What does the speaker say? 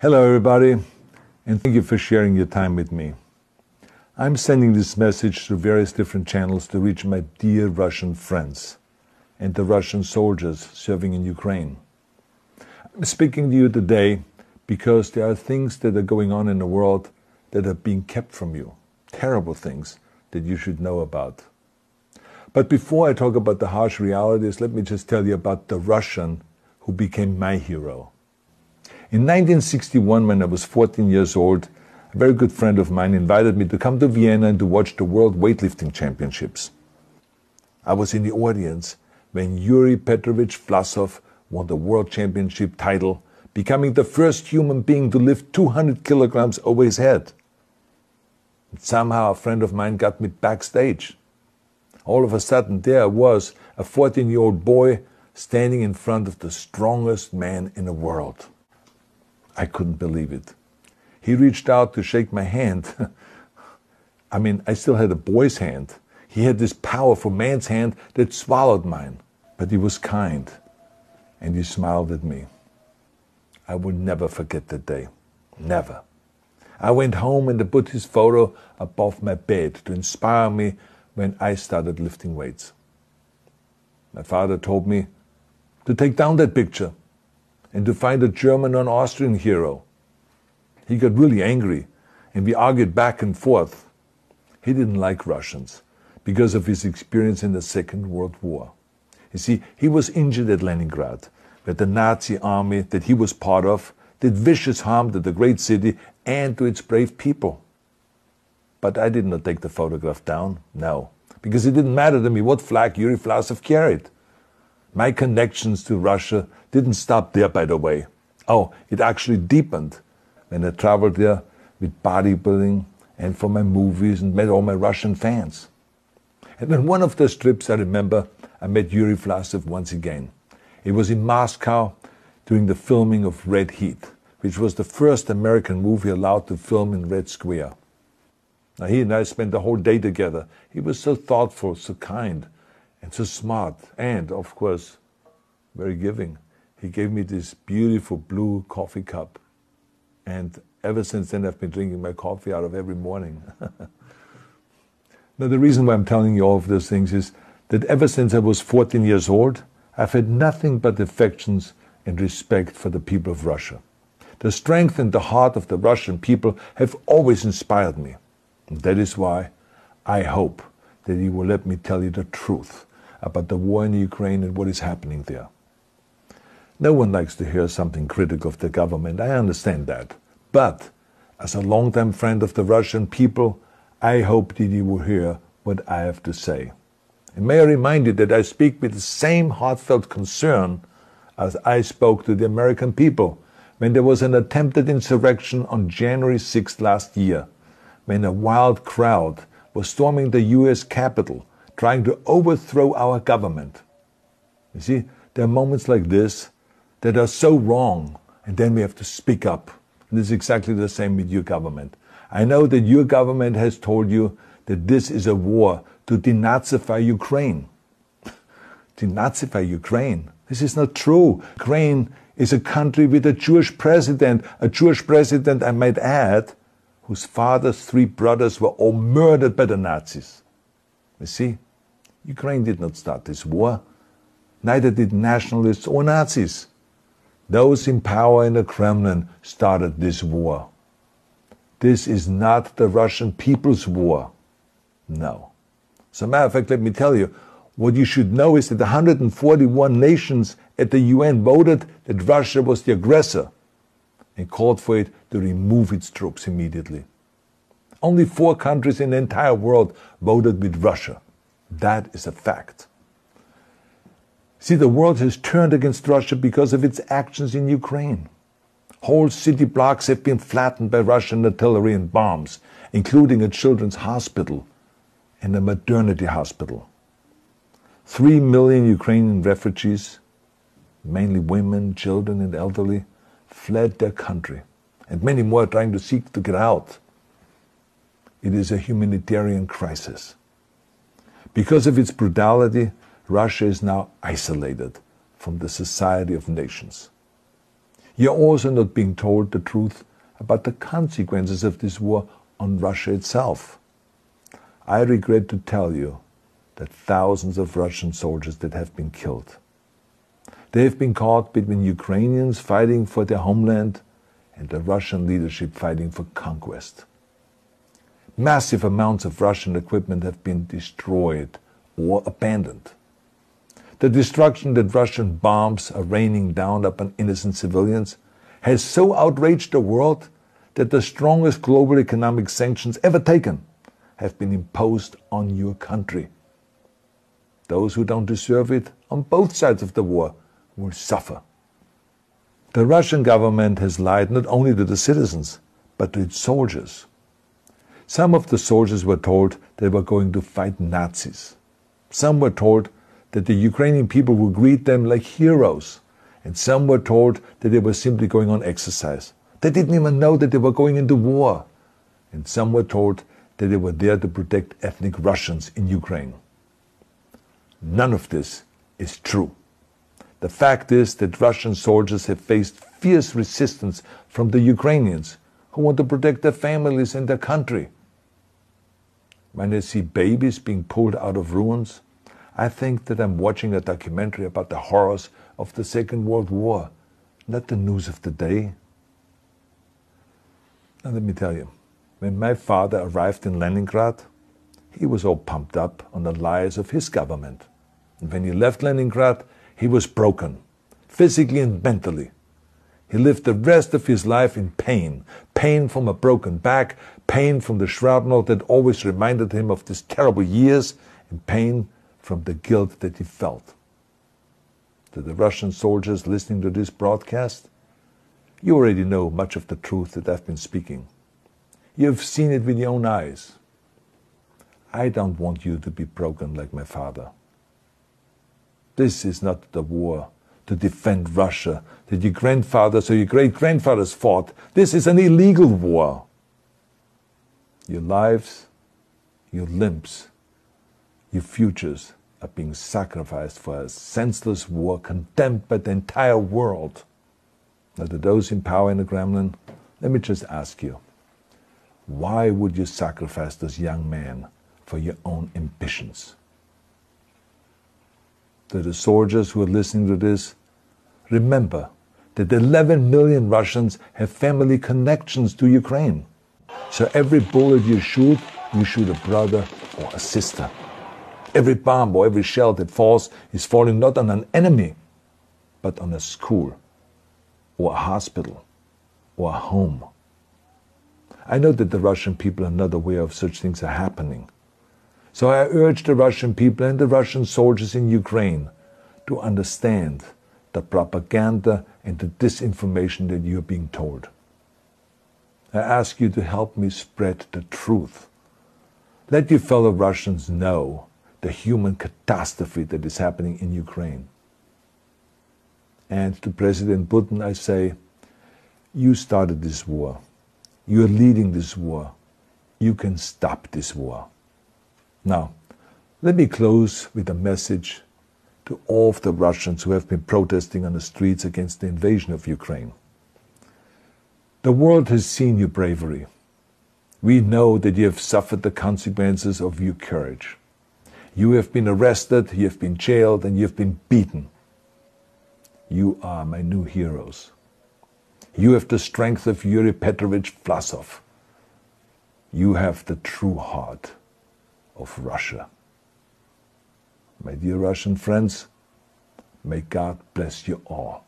Hello everybody, and thank you for sharing your time with me. I'm sending this message through various different channels to reach my dear Russian friends and the Russian soldiers serving in Ukraine. I'm speaking to you today because there are things that are going on in the world that are being kept from you, terrible things that you should know about. But before I talk about the harsh realities, let me just tell you about the Russian who became my hero. In 1961, when I was 14 years old, a very good friend of mine invited me to come to Vienna and to watch the World Weightlifting Championships. I was in the audience when Yuri Petrovich Vlasov won the World Championship title, becoming the first human being to lift 200 kilograms over his head. And somehow a friend of mine got me backstage. All of a sudden, there I was, a 14-year-old boy, standing in front of the strongest man in the world. I couldn't believe it. He reached out to shake my hand. I mean, I still had a boy's hand. He had this powerful man's hand that swallowed mine. But he was kind, and he smiled at me. I will never forget that day. Never. I went home and I put his photo above my bed to inspire me when I started lifting weights. My father told me to take down that picture and to find a German or Austrian hero. He got really angry, and we argued back and forth. He didn't like Russians because of his experience in the Second World War. You see, he was injured at Leningrad, where the Nazi army that he was part of did vicious harm to the great city and to its brave people. But I did not take the photograph down, no, because it didn't matter to me what flag Yuri Vlasov carried. My connections to Russia didn't stop there, by the way. Oh, it actually deepened when I traveled there with bodybuilding and for my movies and met all my Russian fans. And on one of those trips, I remember, I met Yuri Vlasov once again. It was in Moscow during the filming of Red Heat, which was the first American movie allowed to film in Red Square. Now, he and I spent the whole day together. He was so thoughtful, so kind, and so smart, and, of course, very giving. He gave me this beautiful blue coffee cup. And ever since then, I've been drinking my coffee out of every morning. Now, the reason why I'm telling you all of those things is that ever since I was 14 years old, I've had nothing but affections and respect for the people of Russia. The strength and the heart of the Russian people have always inspired me. And that is why I hope that you will let me tell you the truth about the war in Ukraine and what is happening there. No one likes to hear something critical of the government, I understand that. But as a longtime friend of the Russian people, I hope that you will hear what I have to say. And may I remind you that I speak with the same heartfelt concern as I spoke to the American people when there was an attempted insurrection on January 6th last year, when a wild crowd was storming the US Capitol, trying to overthrow our government. You see, there are moments like this that are so wrong, and then we have to speak up. And this is exactly the same with your government. I know that your government has told you that this is a war to denazify Ukraine. Denazify Ukraine? This is not true. Ukraine is a country with a Jewish president, I might add, whose father's 3 brothers were all murdered by the Nazis. You see, Ukraine did not start this war. Neither did nationalists or Nazis. Those in power in the Kremlin started this war. This is not the Russian people's war. No. As a matter of fact, let me tell you, what you should know is that 141 nations at the UN voted that Russia was the aggressor and called for it to remove its troops immediately. Only 4 countries in the entire world voted with Russia. That is a fact. See, the world has turned against Russia because of its actions in Ukraine. Whole city blocks have been flattened by Russian artillery and bombs, including a children's hospital and a maternity hospital. 3 million Ukrainian refugees, mainly women, children, and elderly, fled their country, and many more are trying to seek to get out. It is a humanitarian crisis. Because of its brutality, Russia is now isolated from the society of nations. You're also not being told the truth about the consequences of this war on Russia itself. I regret to tell you that thousands of Russian soldiers that have been killed. They have been caught between Ukrainians fighting for their homeland and the Russian leadership fighting for conquest. Massive amounts of Russian equipment have been destroyed or abandoned. The destruction that Russian bombs are raining down upon innocent civilians has so outraged the world that the strongest global economic sanctions ever taken have been imposed on your country. Those who don't deserve it on both sides of the war will suffer. The Russian government has lied not only to the citizens, but to its soldiers. Some of the soldiers were told they were going to fight Nazis. Some were told that the Ukrainian people would greet them like heroes, and some were told that they were simply going on exercise. They didn't even know that they were going into war. And some were told that they were there to protect ethnic Russians in Ukraine. None of this is true. The fact is that Russian soldiers have faced fierce resistance from the Ukrainians who want to protect their families and their country. When I see babies being pulled out of ruins, I think that I'm watching a documentary about the horrors of the Second World War, not the news of the day. Now let me tell you, when my father arrived in Leningrad, he was all pumped up on the lies of his government. And when he left Leningrad, he was broken, physically and mentally. He lived the rest of his life in pain. Pain from a broken back, pain from the shrapnel that always reminded him of these terrible years, and pain from the guilt that he felt. To the Russian soldiers listening to this broadcast, you already know much of the truth that I've been speaking. You have seen it with your own eyes. I don't want you to be broken like my father. This is not the war to defend Russia that your grandfathers or your great-grandfathers fought. This is an illegal war. Your lives, your limbs, your futures are being sacrificed for a senseless war condemned by the entire world. Now, to those in power in the Kremlin, let me just ask you, why would you sacrifice those young men for your own ambitions? To the soldiers who are listening to this, remember that 11 million Russians have family connections to Ukraine. So every bullet you shoot a brother or a sister. Every bomb or every shell that falls is falling not on an enemy, but on a school, or a hospital, or a home. I know that the Russian people are not aware of such things are happening. So I urge the Russian people and the Russian soldiers in Ukraine to understand the propaganda and the disinformation that you are being told. I ask you to help me spread the truth. Let your fellow Russians know the human catastrophe that is happening in Ukraine. And to President Putin I say, you started this war. You are leading this war. You can stop this war. Now, let me close with a message to all of the Russians who have been protesting on the streets against the invasion of Ukraine. The world has seen your bravery. We know that you have suffered the consequences of your courage. You have been arrested, you have been jailed, and you have been beaten. You are my new heroes. You have the strength of Yuri Petrovich Vlasov. You have the true heart of Russia. My dear Russian friends, may God bless you all.